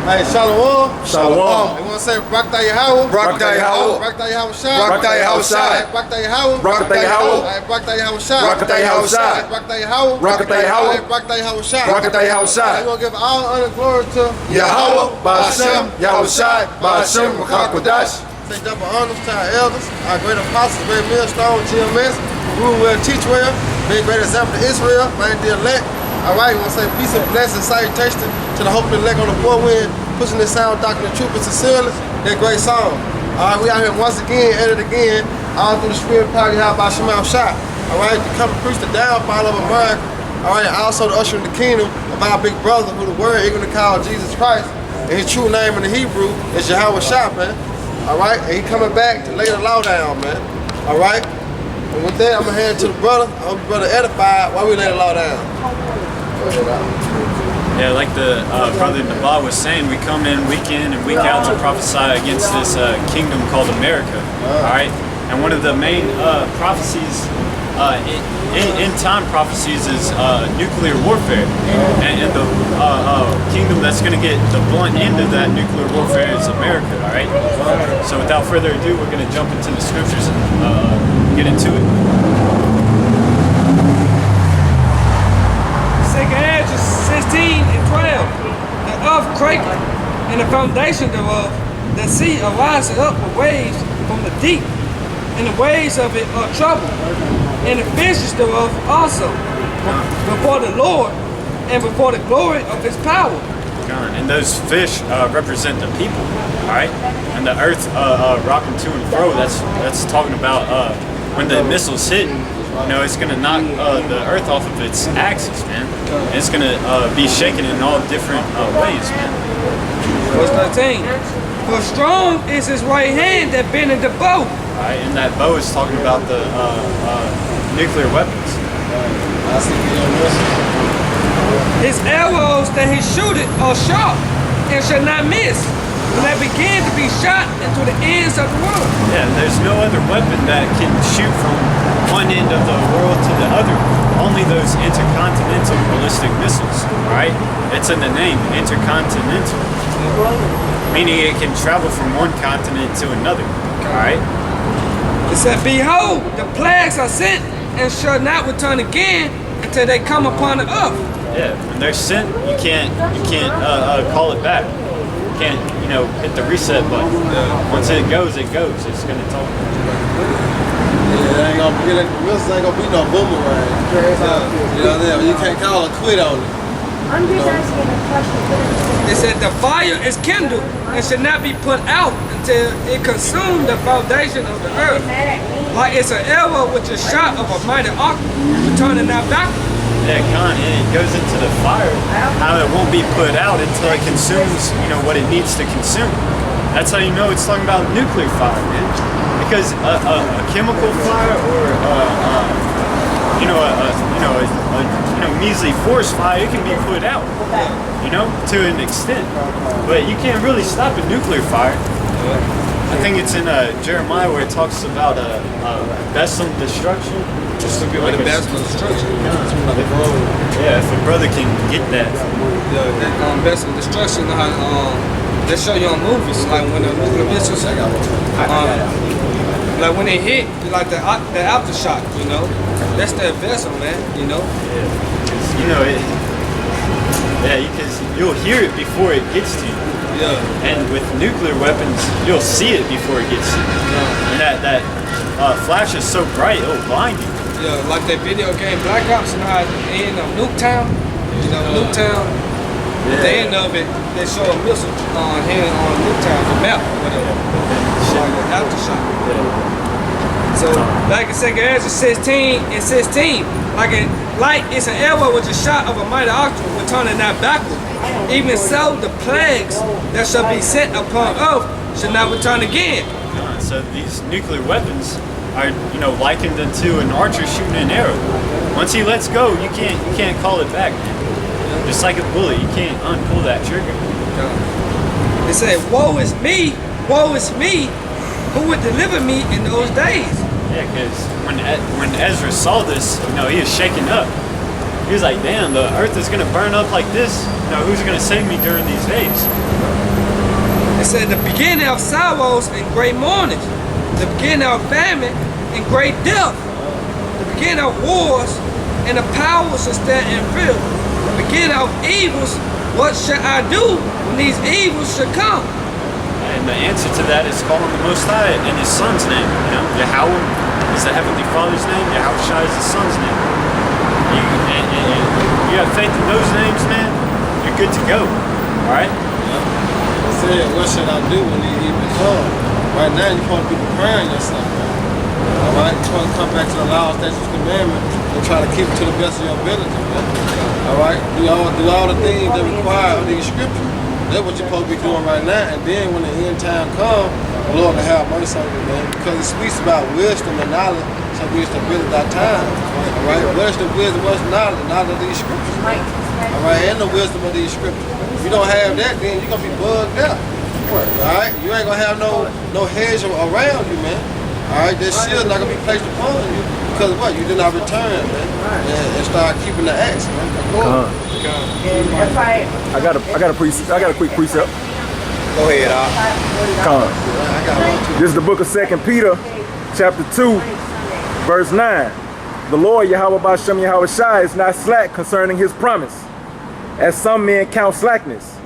Hey, Shalom. Shalom. They want to say Barakatah Yahweh. Barakatah Yahweh. Barakatah Yahweh Shai. Barakatah Yahweh Shai. Barakatah Yahweh. Barakatah Yahweh. Barakatah Yahweh Shai. Barakatah Yahweh Shai. Barakatah Yahweh. Barakatah Yahweh. Barakatah Yahweh Shai. Barakatah Yahweh Shai. We're going to give all honor and glory to Yahweh, Ba'ashem, Yahweh Shai, Ba'ashem, Makakwadash. Say double honors to our elders, our great apostles, great millstone, GMS, rule well, teach well, be a great example to Israel, man, the elect. All right, we want to say peace and blessing, salutation to the hope of the elect on the four wind, pushing this sound, doctrine and truth and sincerely. That great song. All right, we out here once again, at it again, all through the spirit of power, how by Shema Shot. All right, to come and preach the downfall of America. All right, also to usher in the kingdom of our big brother, who the word is going to call Jesus Christ, and his true name in the Hebrew is Yahweh Shah, man. All right, and he coming back to lay the law down, man. All right, and with that, I'm gonna hand it to the brother. I hope the brother edified while we lay the law down. Yeah, like the brother Nabal was saying, we come in and week out to prophesy against this kingdom called America. All right, and one of the main prophecies, in time prophecies, is nuclear warfare, and the kingdom that's going to get the blunt end of that nuclear warfare is America. All right. So without further ado, we're going to jump into the scriptures and get into it. 2 Ezra 16 and 12. The earth quaketh, and the foundation thereof, the sea ariseth up with waves from the deep, and the waves of it are troubled, and the fishes thereof also, before the Lord, and before the glory of his power. And those fish represent the people, all right? And the earth rocking to and fro, that's talking about when the missiles hit, you know, it's gonna knock the earth off of its axis, man. And it's gonna be shaken in all different ways, man. Verse 13. For strong is his right hand that bendeth the bow. All right, and that bow is talking about the nuclear weapons. His arrows that he shooteth are sharp, and shall not miss, when they begin to be shot into the ends of the world. Yeah, there's no other weapon that can shoot from one end of the world to the other. Only those intercontinental ballistic missiles, right? It's in the name, intercontinental. Meaning it can travel from one continent to another, all right? It said, behold, the plagues are sent, and shall not return again until they come upon the earth. Yeah, when they're sent, you can't call it back. You can't, you know, hit the reset button. Once it goes, it's gonna talk. Yeah, ain't gonna be no boomerang. You know what I mean? You can't call it quit on it. I'm just asking a question. It said the fire is kindled and should not be put out until it consumed the foundation of the earth. Like it's an arrow which is shot of a mighty arc, returning not back. Yeah, and it goes into the fire. How it won't be put out until it consumes, you know, what it needs to consume. That's how you know it's talking about nuclear fire, man. Because a chemical fire or a measly forest fire, it can be put out, you know, to an extent. But you can't really stop a nuclear fire. I think it's in Jeremiah where it talks about Besson destruction. Just to be like a Besson destruction. Yeah, if a brother can get that. Yeah, that Besson destruction, they show you on movies, like when the nuclear missiles, like when they hit, like the aftershock, you know. That's that vessel, man, you know. Yeah, you know it. Yeah, because you'll hear it before it gets to you. Yeah. And with nuclear weapons, you'll see it before it gets to you. Yeah. And that flash is so bright, it'll blind you. Yeah, like that video game Black Ops, you know how at the end of Nuketown, you know, Nuketown, at the end of it, they show a missile here on Nuketown, the map, whatever. Like an aftershock. Yeah. So, like in 2 Ezra 16 and 16, like it's an arrow with a shot of a mighty ox, returning not backward. Even so, the plagues that shall be sent upon earth shall not return again. So these nuclear weapons are, you know, likened unto an archer shooting an arrow. Once he lets go, you can't call it back, man. Just like a bullet, you can't unpull that trigger. They say, woe is me, who would deliver me in those days? Yeah, because when Ezra saw this, you know, he was shaken up. He was like, damn, the earth is gonna burn up like this. You know, who's gonna save me during these days? It said the beginning of sorrows and great mournings, the beginning of famine and great death, the beginning of wars and the powers shall stand in fear, the beginning of evils. What shall I do when these evils shall come? And the answer to that is calling the Most High in His Son's name. You know, Yahweh is the Heavenly Father's name. Yahweh Shai is His Son's name. And you have faith in those names, man, you're good to go. All right. I said, what should I do when the evening comes? Right now, you're supposed to be preparing yourself, man. All right, you're supposed to come back to the law, statutes, commandments, and try to keep it to the best of your ability, man. All right, do all the things that require of these scriptures. That's what you're supposed to be doing right now. And then when the end time comes, the Lord will have mercy on you, man. Because it speaks about wisdom and knowledge shall be established at time. All right, where's the wisdom, where's the knowledge? The knowledge of these scriptures. All right, and the wisdom of these scriptures. If you don't have that, then you're going to be bugged out. All right, you ain't going to have no hedge around you, man. All right, that shield not going to be placed upon you because what? You did not return, man. And start keeping the axe, man. I got a quick precept. Go ahead, I got one too. This is the book of 2 Peter, chapter 2, verse 9. The Lord Yahweh Bashem Yahweh Shai is not slack concerning his promise, as some men count slackness,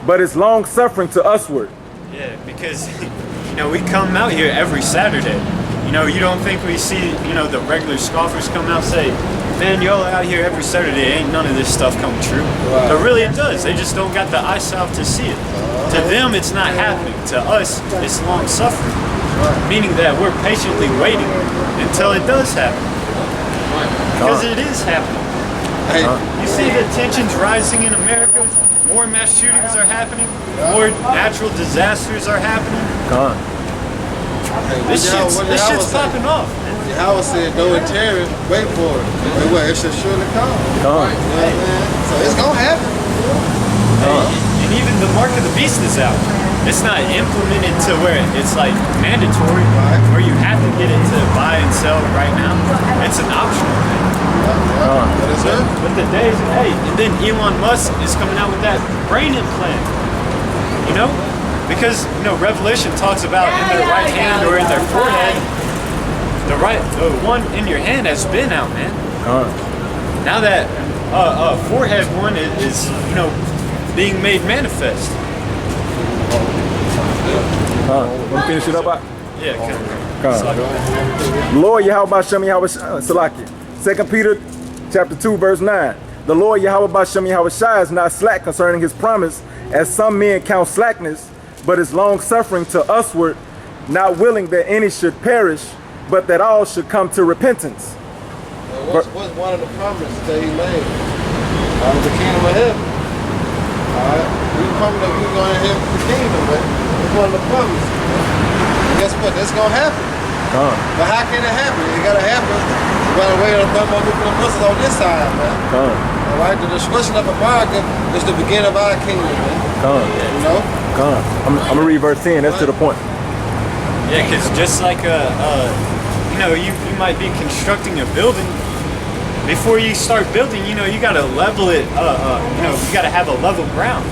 but is long suffering to usward. Yeah, because you know we come out here every Saturday. You know, you don't think we see, you know, the regular scoffers come out and say, man, y'all out here every Saturday, ain't none of this stuff come true. Right. But really it does. They just don't got the eyesight to see it. To them, it's not happening. To us, it's long suffering. Meaning that we're patiently waiting until it does happen. Because it is happening. You see the tensions rising in America? More mass shootings are happening. More natural disasters are happening. This shit's popping off. Yahweh said, though it tarry, wait for it. Wait, what? It should surely come. You know what I mean? So it's gonna happen. And even the mark of the beast is out. It's not implemented to where it's like mandatory, where you have to get it to buy and sell right now. It's an optional thing. But the days, hey, and then Elon Musk is coming out with that brain implant. You know? Because, you know, Revelation talks about in their right hand or in their forehead. The one in your hand has been out, man. Now that forehead one is, you know, being made manifest. Want to finish it up? Yeah, Lord Yahweh Bashem Yahweh Salaki. 2 Peter chapter 2, verse 9. The Lord Yahweh Bashem Yahweh Shai is not slack concerning his promise, as some men count slackness, but is long suffering to usward, not willing that any should perish, but that all should come to repentance. What's one of the promises that he made? The kingdom of heaven. Alright? We promised that we were going to inherit the kingdom, man. It's one of the promises. And guess what? That's going to happen. But how can it happen? It got to happen. You got to wait on the nuclear missiles on this side, man. Alright? The destruction of America is the beginning of our kingdom, man. You know? I'm going to read verse 10. That's to the point. Yeah, because just like you know, you might be constructing a building. Before you start building, you know, you gotta level it. You know, you gotta have a level ground.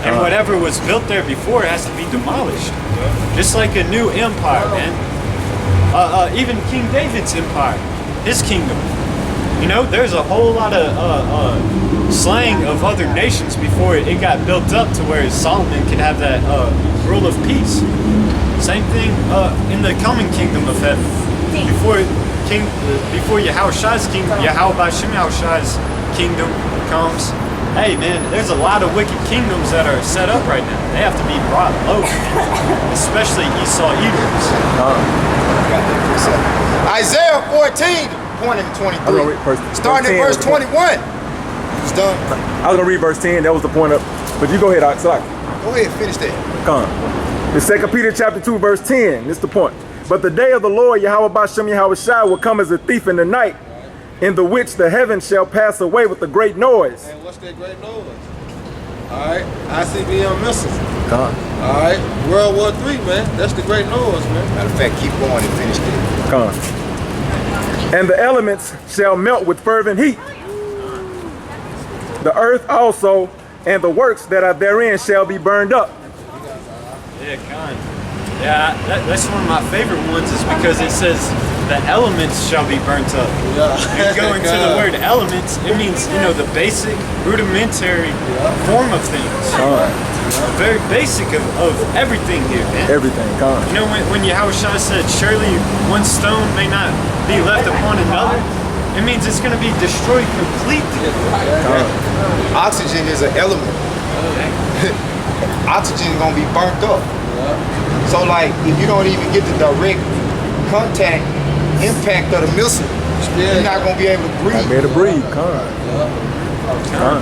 And whatever was built there before has to be demolished. Just like a new empire, man. Even King David's empire, his kingdom. You know, there's a whole lot of slaying of other nations before it got built up to where Solomon could have that rule of peace. Same thing in the coming kingdom of heaven. Before Yahweh Shai's kingdom, Yahweh Bashem Yahweh Shai's kingdom comes. Hey man, there's a lot of wicked kingdoms that are set up right now. They have to be brought low, especially Esau Edoms. Isaiah 14, pointing to 23. Starting at verse 21. It's done. I was gonna read verse 10. That was the point of. But you go ahead, Oxlack. Go ahead, finish that. It's 2 Peter chapter 2, verse 10. This is the point. But the day of the Lord Yahweh Bashem Yahweh Shai will come as a thief in the night, in the which the heavens shall pass away with a great noise. And what's that great noise? Alright, ICBM missiles. Alright, World War III, man. That's the great noise, man. Matter of fact, keep going and finish that. And the elements shall melt with fervent heat. The earth also and the works that are therein shall be burned up. Yeah, kind. Yeah, that's one of my favorite ones is because it says the elements shall be burnt up. You go into the word elements, it means, you know, the basic, rudimentary form of things. Very basic of everything here, man. Everything, come. You know, when Yahushua said, surely one stone may not be left upon another, it means it's going to be destroyed completely. Oxygen is an element. Oxygen is gonna be burnt up. So like, if you don't even get the direct contact impact of the missile, you're not gonna be able to breathe. I made a breathe, come.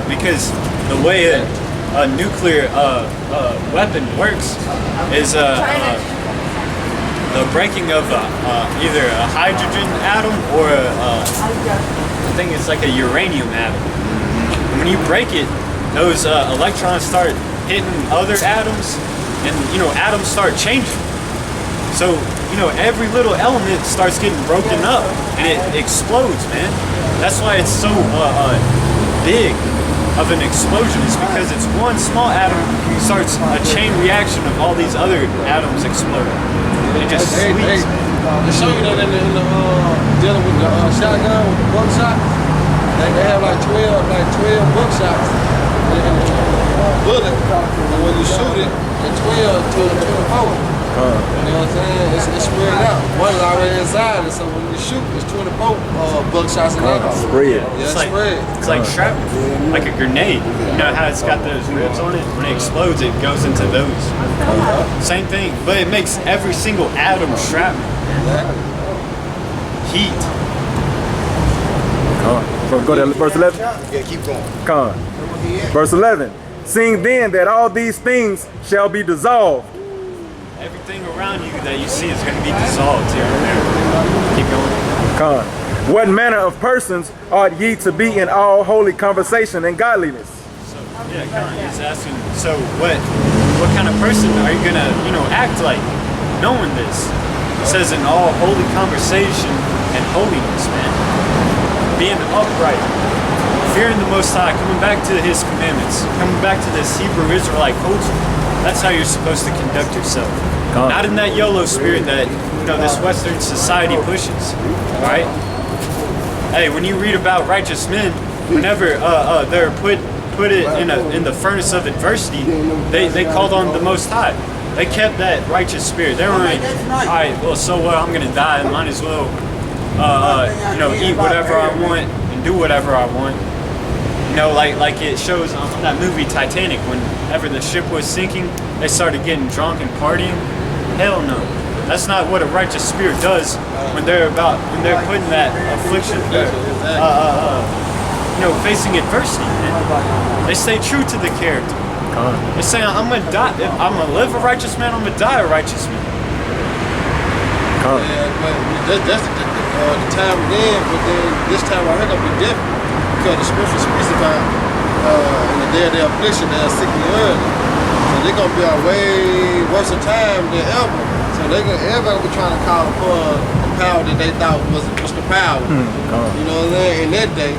Because the way a nuclear weapon works is the breaking of either a hydrogen atom or I think it's like a uranium atom. And when you break it, those electrons start hitting other atoms, and you know, atoms start changing. So you know, every little element starts getting broken up, and it explodes, man. That's why it's so big of an explosion. Is because it's one small atom starts a chain reaction of all these other atoms exploding. It just sweeps. To show you that in the dealing with the shotgun, with the buckshot, they have like 12 buckshots in the bullet, and when you shoot it, it's 12 to 24. You know what I'm saying? It's spread out. One is already inside, and so when you shoot, it's 24 buckshots in there. Spread. Yeah, It's spread. like shrapnel, like a grenade. You know how it's got those ribs on it? When it explodes, it goes into those. Same thing, but it makes every single atom shrapnel. Heat. So go to verse 11. Yeah, keep going. Come. Verse 11. Seeing then that all these things shall be dissolved. Everything around you that you see is going to be dissolved here and there. Keep going. Come. What manner of persons ought ye to be in all holy conversation and godliness? So, yeah, kind of. He's asking, so what kind of person are you going to, you know, act like knowing this? It says in all holy conversation and holiness, man. Being upright, fearing the Most High, coming back to His commandments, coming back to this Hebrew Israelite culture. That's how you're supposed to conduct yourself. Not in that YOLO spirit that, you know, this Western society pushes. All right. Hey, when you read about righteous men, whenever they're put it in the furnace of adversity, they called on the Most High. They kept that righteous spirit. They were like, all right, well, so what? I'm gonna die. I might as well, you know, eat whatever I want and do whatever I want. You know, like it shows on that movie Titanic. Whenever the ship was sinking, they started getting drunk and partying. Hell no. That's not what a righteous spirit does when they're putting that affliction, you know, facing adversity. Man. They stay true to the character. They say, I'm gonna die. I'm gonna live a righteous man. I'm gonna die a righteous man. Yeah, but that's the time then, but then this time I heard gonna be different because the scripture speaks about in the day of their affliction they'll seek me early. So they're gonna be a way worse time than ever. So everybody will be trying to call for the power that they thought was the power. You know what I'm saying? In that day,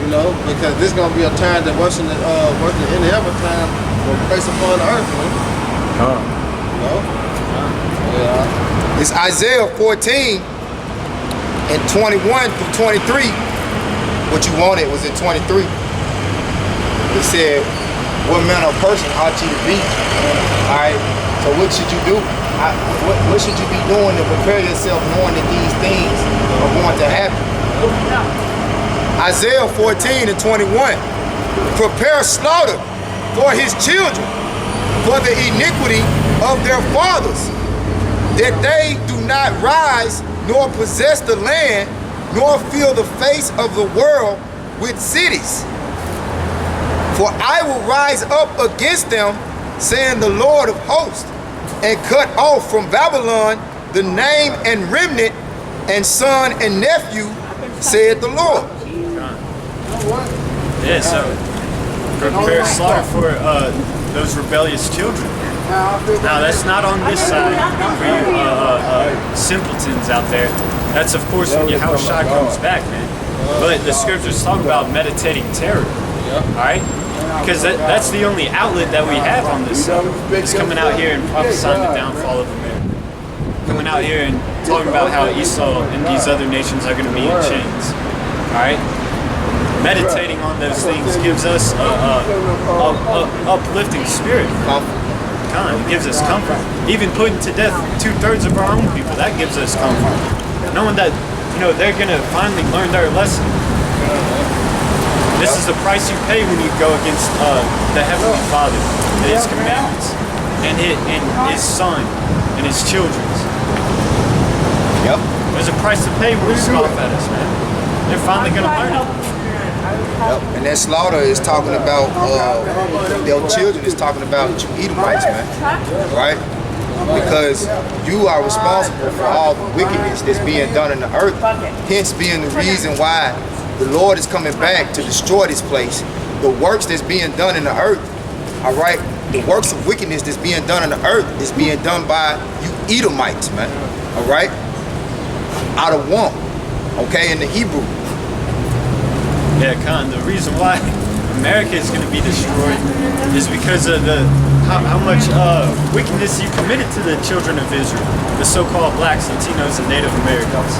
you know, because this is gonna be a time that worse than any other time will face upon the earth, man. You know? Yeah. It's Isaiah 14 and 21 through 23. What you wanted was in 23. It said, what manner of person ought you to be? Alright, so what should you do? What should you be doing to prepare yourself knowing that these things are going to happen? Isaiah 14 and 21. Prepare slaughter for his children, for the iniquity of their fathers, that they do not rise nor possess the land, nor fill the face of the world with cities. For I will rise up against them, saying the Lord of hosts, and cut off from Babylon the name and remnant, and son and nephew, said the Lord. Yeah, so prepare slaughter for those rebellious children. Now that's not on this side for you simpletons out there. That's of course when Yahushua comes back, man. But the scriptures talk about meditating terror. All right, because that's the only outlet that we have on this stuff. It's coming out here and prophesying the downfall of America. Coming out here and talking about how Esau and these other nations are going to be in chains. All right. Meditating on those things gives us a uplifting spirit. It gives us comfort. Even putting to death 2/3 of our own people, that gives us comfort. Knowing that, you know, they're gonna finally learn their lesson. This is the price you pay when you go against the Heavenly Father and His commandments, and His Son and His children's. Yep. There's a price to pay when you scoff at us, man. They're finally gonna learn it. Yep. And that slaughter is talking about their children, is talking about you Edomites, man. Right? Because you are responsible for all the wickedness that's being done in the earth. Hence being the reason why the Lord is coming back to destroy this place. The works that's being done in the earth, all right? The works of wickedness that's being done in the earth is being done by you Edomites, man. All right? Out of want, okay, in the Hebrew. Yeah, Khan, the reason why America is going to be destroyed is because of how much wickedness you committed to the children of Israel, the so-called blacks, Latinos, and Native Americans.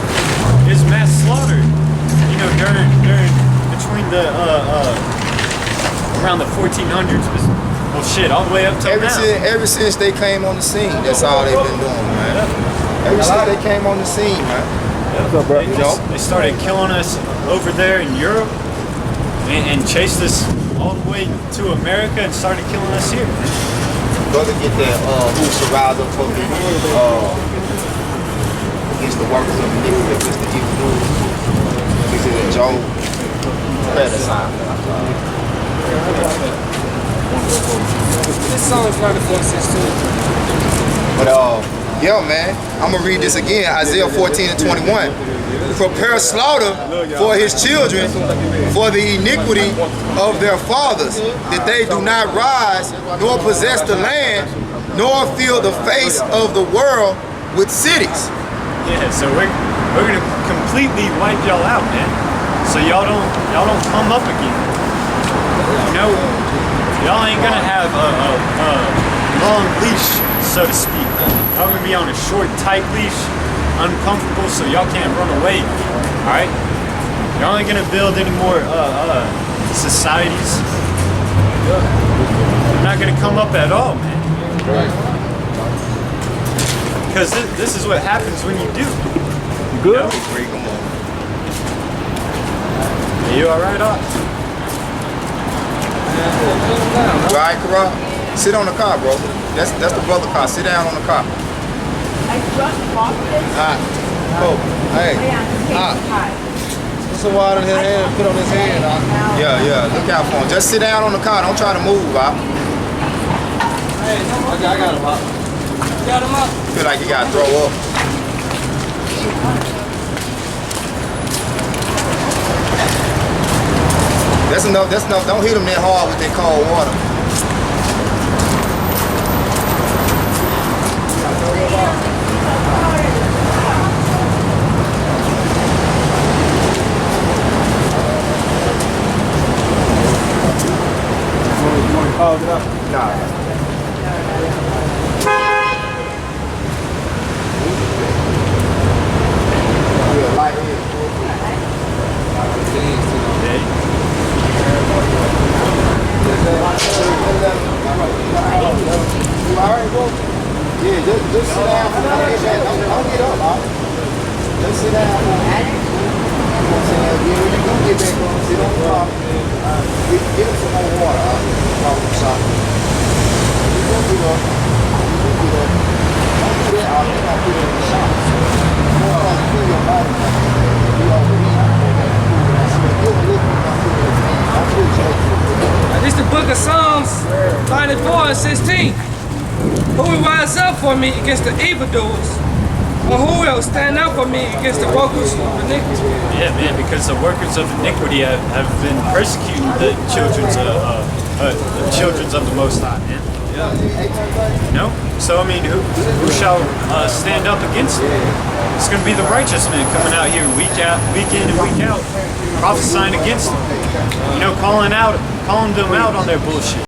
There's mass slaughter, you know, during between the around the 1400s, well, shit, all the way up till now. Ever since they came on the scene, that's all they've been doing, man. Ever since they came on the scene, man. What's up, bro? They started killing us over there in Europe and chased us all the way to America and started killing us here. Brother, get that who's rise up for me against the workers of iniquity, against the evil doers. This is a Job prayer sign. This Psalms 94:16. But yeah, man, I'm gonna read this again. Isaiah 14 and 21. Prepare slaughter for his children, for the iniquity of their fathers, that they do not rise, nor possess the land, nor fill the face of the world with cities. Yeah, so we're gonna completely wipe y'all out, man. So y'all don't come up again. You know, y'all ain't gonna have a long leash, so to speak. Y'all gonna be on a short, tight leash, uncomfortable, so y'all can't run away. All right? Y'all ain't gonna build any more societies. You're not gonna come up at all, man. Because this is what happens when you do. You good? You know? Are you all right, Op? You alright, Karan? Sit on the car, bro. That's the brother car. Sit down on the car. I just bought this. Oh, hey. Put some water in his hand and put on his hand. Yeah. Look out for him. Just sit down on the car. Don't try to move, Bob. Hey, I got him up. Got him up. Feel like you gotta throw up. That's enough. Don't hit him that hard with that cold water. Pause it up. Nah. Yeah, just sit down. Don't get up, Bob. Just sit down. When you do get back on, sit on the top. Get him some more water. Don't get up. Don't do that. Don't put it in the shop. You don't want to feel your body. You overeat. This is the book of Psalms 94 and 16. Who will rise up for me against the evildoers? Or who will stand up for me against the workers of iniquity? Yeah, man, because the workers of iniquity have been persecuting the children of the Most High, man. You know? So, I mean, who shall stand up against them? It's going to be the righteous men coming out here week in and week out, prophesying against them. You know, calling out calling them out on their bullshit.